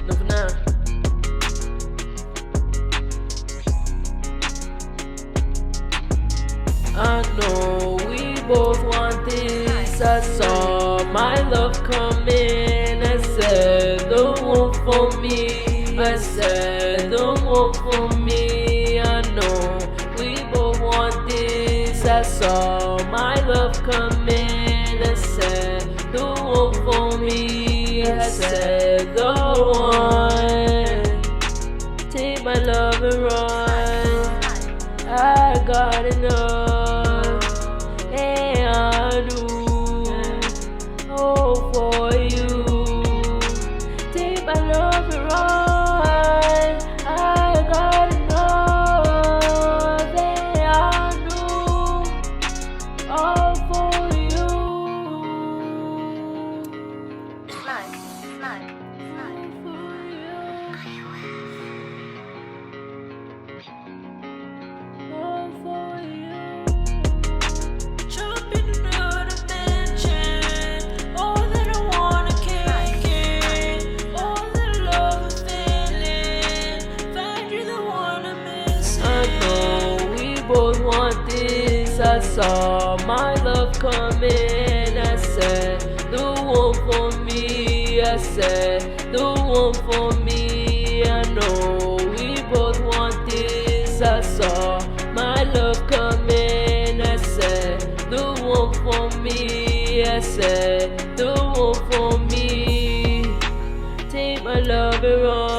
Novo na. I know we both want this. I saw my love come in. I said the one for me. I said the one for me. I know we both want this. I saw my love come in. I said the one for me. I said the one. Take my love and run. I got enough, and I do all for you. Take my love and run. I got enough, and I do all for you. All for you. Jump in another dimension. All that I wanna kick it. All that love I'm feeling. Find you the one I'm missing. I know we both want this. I saw my love come in. I said the one for me. I said the one for me. I know we both want this. I saw my love come in. I said the one for me. I said the one for me. Take my love and run.